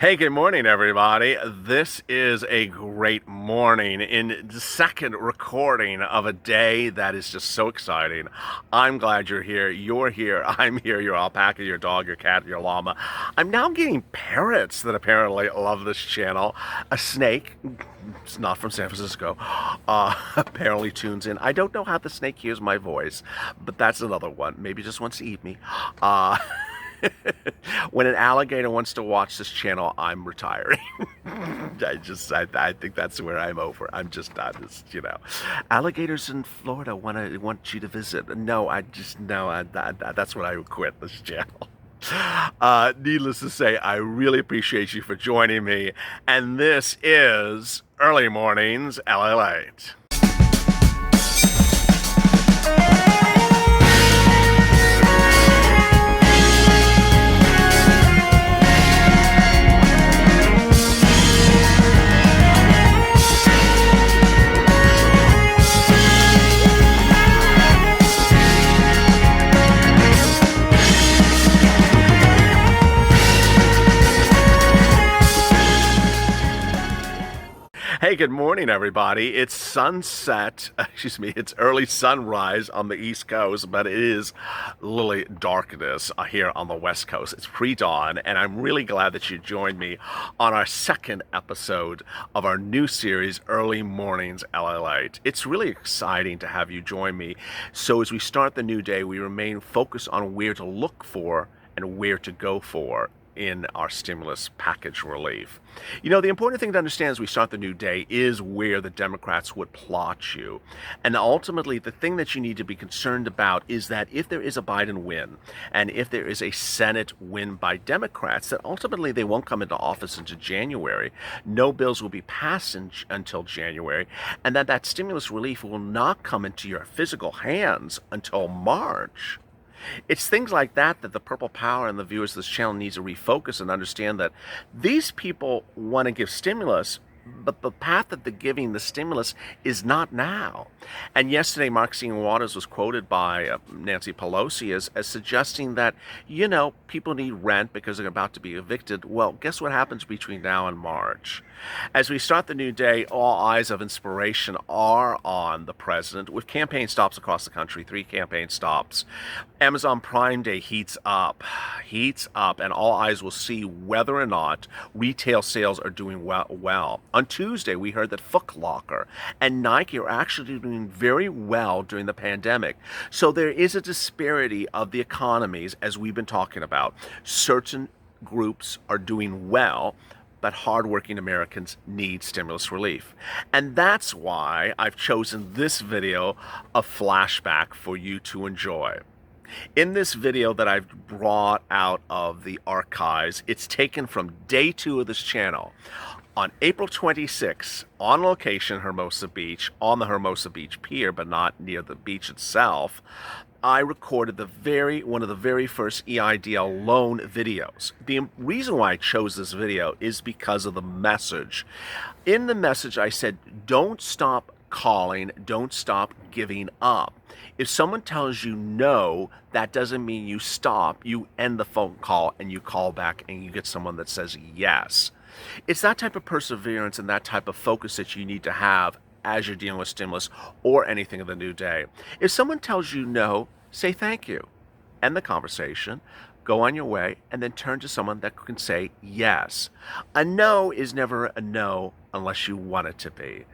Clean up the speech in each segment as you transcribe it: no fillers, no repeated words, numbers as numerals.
Hey, good morning, everybody. This is a great morning in the second recording of a day that is just so exciting. I'm glad you're here. You're here. I'm here. Your alpaca, your dog, your cat, your llama. I'm now getting parrots that apparently love this channel. A snake, it's not from San Francisco, apparently tunes in. I don't know how the snake hears my voice, but that's another one. Maybe just wants to eat me. Uh, When an alligator wants to watch this channel, I'm retiring. I think that's where I'm over. I'm just not, alligators in Florida want you to visit. No, that's when I would quit this channel. Needless to say, I really appreciate you for joining me, and this is Early Mornings LALATE. Hey, good morning, everybody. It's sunset, it's early sunrise on the East Coast, but it is literally darkness here on the West Coast. It's pre-dawn, and I'm really glad that you joined me on our second episode of our new series, Early Mornings LALATE. It's really exciting to have you join me. So as we start the new day, we remain focused on where to look for and where to go for in our stimulus package relief. The important thing to understand as we start the new day is where the Democrats would plot you. And ultimately, the thing that you need to be concerned about is that if there is a Biden win, and if there is a Senate win by Democrats, that ultimately they won't come into office until January. No bills will be passed until January, and that stimulus relief will not come into your physical hands until March. It's things like that the Purple Power and the viewers of this channel need to refocus and understand that these people want to give stimulus, but the path that they're giving the stimulus is not now. And yesterday, Maxine Waters was quoted by Nancy Pelosi as suggesting that, people need rent because they're about to be evicted. Well, guess what happens between now and March? As we start the new day, all eyes of inspiration are on the president with campaign stops across the country, 3 campaign stops. Amazon Prime Day heats up, and all eyes will see whether or not retail sales are doing well. On Tuesday, we heard that Foot Locker and Nike are actually doing very well during the pandemic. So there is a disparity of the economies, as we've been talking about. Certain groups are doing well, but hardworking Americans need stimulus relief. And that's why I've chosen this video, a flashback for you to enjoy. In this video that I've brought out of the archives, it's taken from day 2 of this channel. On April 26th, on location, Hermosa Beach, on the Hermosa Beach Pier, but not near the beach itself, I recorded one of the very first EIDL loan videos. The reason why I chose this video is because of the message. In the message, I said, don't stop calling, don't stop giving up. If someone tells you no, that doesn't mean you stop. You end the phone call and you call back and you get someone that says yes. It's that type of perseverance and that type of focus that you need to have as you're dealing with stimulus or anything in the new day. If someone tells you no, say thank you. End the conversation, go on your way, and then turn to someone that can say yes. A no is never a no unless you want it to be.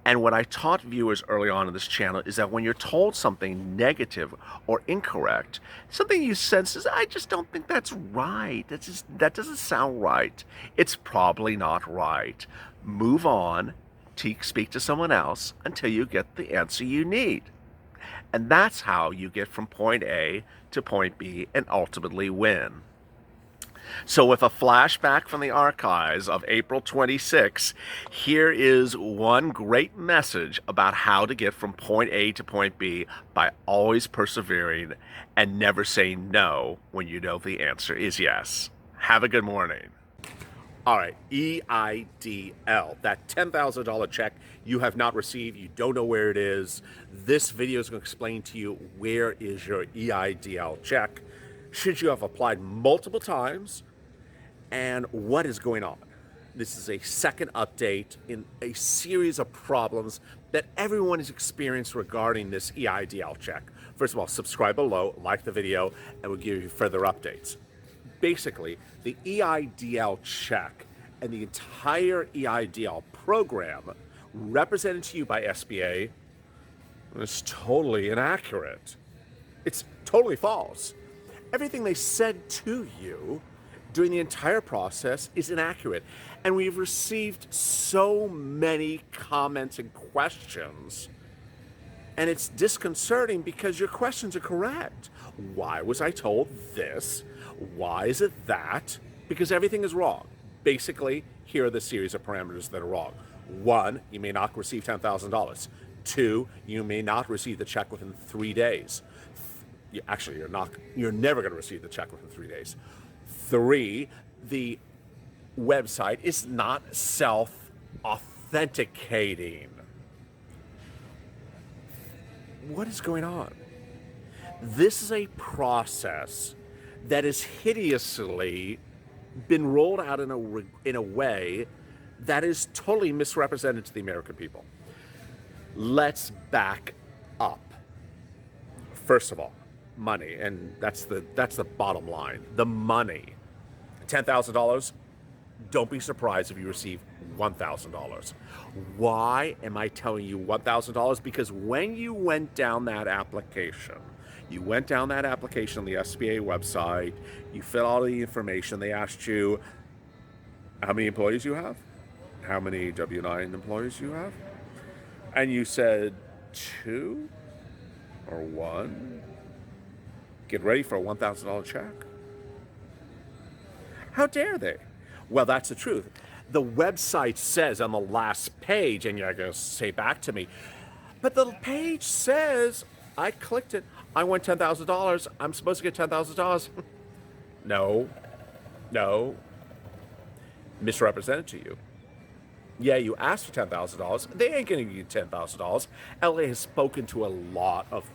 And what I taught viewers early on in this channel is that when you're told something negative or incorrect, something you said says, I just don't think that's right. That doesn't sound right. It's probably not right. Move on, speak to someone else until you get the answer you need. And that's how you get from point A to point B and ultimately win. So with a flashback from the archives of April 26, here is one great message about how to get from point A to point B by always persevering and never saying no when you know the answer is yes. Have a good morning. All right, EIDL, that $10,000 check you have not received, you don't know where it is. This video is going to explain to you where is your EIDL check. Should you have applied multiple times And what is going on? This is a second update in a series of problems that everyone has experienced regarding this EIDL check. First of all, subscribe below, like the video, and we'll give you further updates. Basically, the EIDL check and the entire EIDL program represented to you by SBA is totally inaccurate. It's totally false. Everything they said to you during the entire process is inaccurate. And we've received so many comments and questions. And it's disconcerting because your questions are correct. Why was I told this? Why is it that? Because everything is wrong. Basically, here are the series of parameters that are wrong. 1, you may not receive $10,000. 2, you may not receive the check within 3 days. Actually, you're never going to receive the check within 3 days. 3, the website is not self-authenticating. What is going on? This is a process that has hideously been rolled out in a way that is totally misrepresented to the American people. Let's back up. First of all, money, and that's the bottom line. The money. $10,000. Don't be surprised if you receive $1,000. Why am I telling you $1,000? Because when you went down that application, on the SBA website, you filled out all the information. They asked you how many employees you have, how many W-9 employees you have, and you said 2 or 1. Get ready for a $1,000 check. How dare they? Well, that's the truth. The website says on the last page, and you're going to say back to me, but the page says, I clicked it, I won $10,000, I'm supposed to get $10,000. No. Misrepresented to you. Yeah, you asked for $10,000. They ain't going to give you $10,000. LA has spoken to a lot of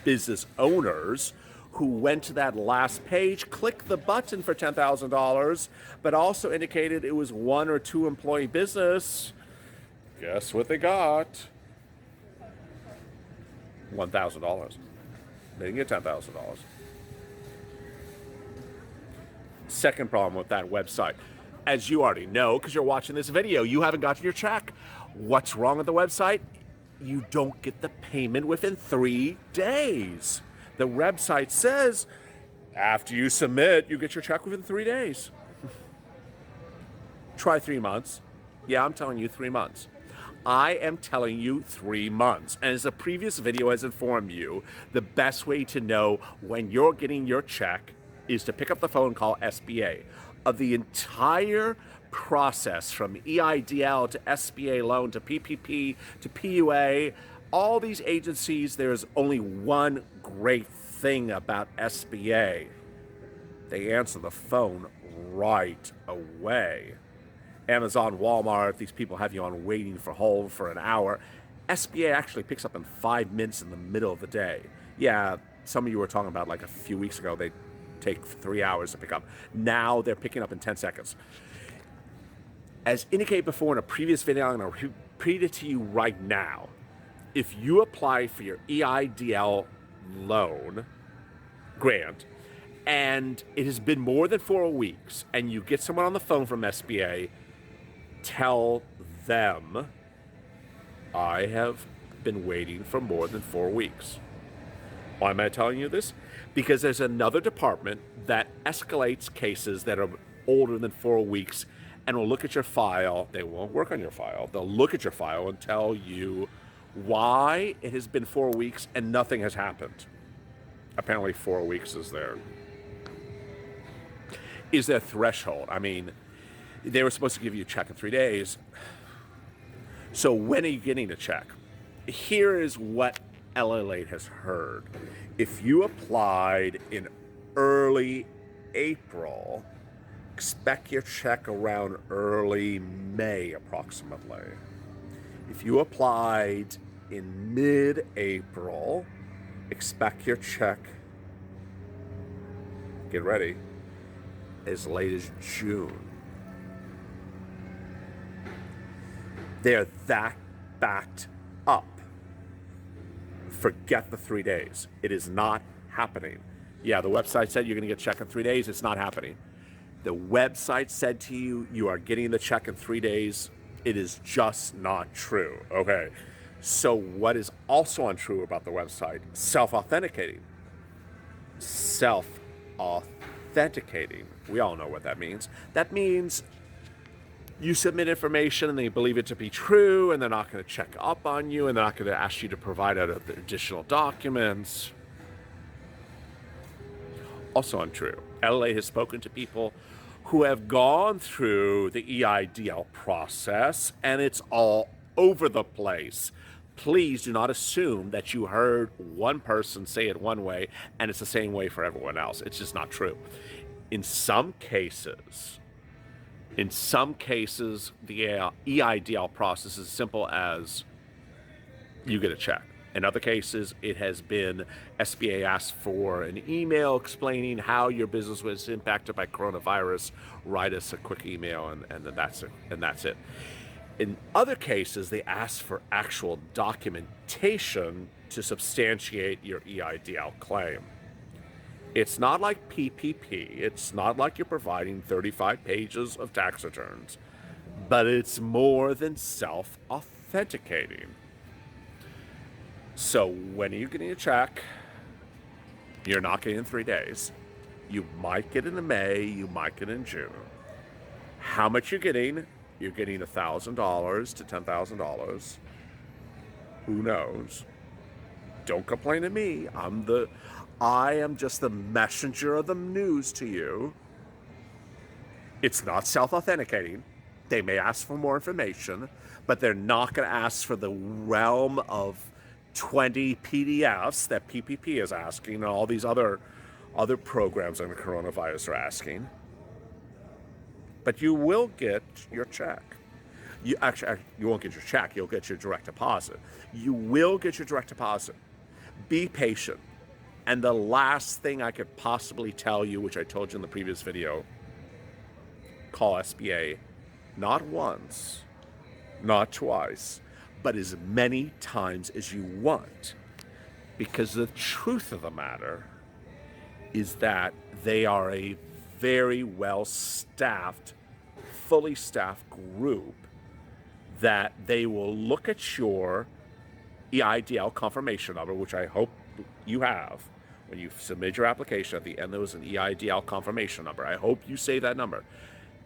business owners who went to that last page, clicked the button for $10,000, but also indicated it was 1 or 2 employee business. Guess what they got? $1,000. They didn't get $10,000. Second problem with that website. As you already know, because you're watching this video, you haven't gotten your check. What's wrong with the website? You don't get the payment within 3 days. The website says, after you submit, you get your check within 3 days. Try 3 months. Yeah, I'm telling you 3 months. I am telling you 3 months. And as the previous video has informed you, the best way to know when you're getting your check is to pick up the phone and call SBA. Of the entire process from EIDL to SBA loan to PPP to PUA, all these agencies, there's only one great thing about SBA. They answer the phone right away. Amazon, Walmart, these people have you on waiting for hold for an hour. SBA actually picks up in 5 minutes in the middle of the day. Yeah, some of you were talking about like a few weeks ago, they take 3 hours to pick up. Now they're picking up in 10 seconds. As indicated before in a previous video, I'm going to repeat it to you right now. If you apply for your EIDL loan grant and it has been more than 4 weeks and you get someone on the phone from SBA, tell them, I have been waiting for more than 4 weeks. Why am I telling you this? Because there's another department that escalates cases that are older than 4 weeks and will look at your file. They won't work on your file. They'll look at your file and tell you why it has been 4 weeks and nothing has happened. Apparently 4 weeks is their threshold. I mean, they were supposed to give you a check in 3 days. So when are you getting a check? Here is what LALATE has heard. If you applied in early April, expect your check around early May approximately. If you applied in mid-April, expect your check, get ready, as late as June. They're that backed up. Forget the 3 days. It is not happening. Yeah, the website said you're going to get a check in 3 days. It's not happening. The website said to you, you are getting the check in 3 days. It is just not true. Okay. So what is also untrue about the website? Self-authenticating. Self-authenticating. We all know what that means. That means you submit information and they believe it to be true, and they're not going to check up on you, and they're not going to ask you to provide additional documents. Also untrue. LALATE has spoken to people who have gone through the EIDL process, and it's all over the place. Please do not assume that you heard one person say it one way and it's the same way for everyone else. It's just not true. In some cases, the EIDL process is as simple as you get a check. In other cases, it has been SBA asked for an email explaining how your business was impacted by coronavirus. Write us a quick email, and that's it. In other cases, they ask for actual documentation to substantiate your EIDL claim. It's not like PPP. It's not like you're providing 35 pages of tax returns, but it's more than self-authenticating. So when are you getting a check? You're not getting it in 3 days. You might get it in May, you might get it in June. How much you're getting? You're getting $1,000 to $10,000. Who knows? Don't complain to me. I am just the messenger of the news to you. It's not self-authenticating. They may ask for more information, but they're not going to ask for the realm of 20 PDFs that PPP is asking and all these other programs on the coronavirus are asking. But you will get your check. You won't get your check. You'll get your direct deposit. You will get your direct deposit. Be patient. And the last thing I could possibly tell you, which I told you in the previous video, call SBA not once, not twice, but as many times as you want. Because the truth of the matter is that they are a very well-staffed, fully staffed group that they will look at your EIDL confirmation number, which I hope you have. When you submit your application, at the end there was an EIDL confirmation number. I hope you save that number.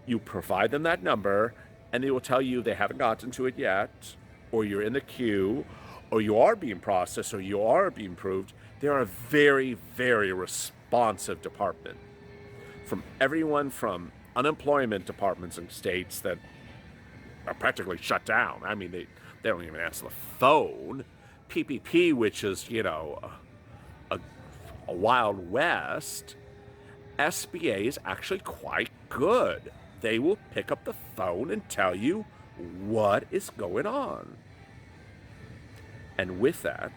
You provide them that number, and they will tell you they haven't gotten to it yet, or you're in the queue, or you are being processed, or you are being approved. They're a very, very responsive department. From everyone from unemployment departments in states that are practically shut down. I mean, they don't even answer the phone. PPP, which is, a Wild West. SBA is actually quite good. They will pick up the phone and tell you what is going on. And with that,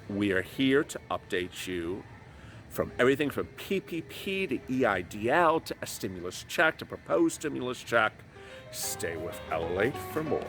we are here to update you from everything from PPP to EIDL to a stimulus check to proposed stimulus check. Stay with LALATE for more.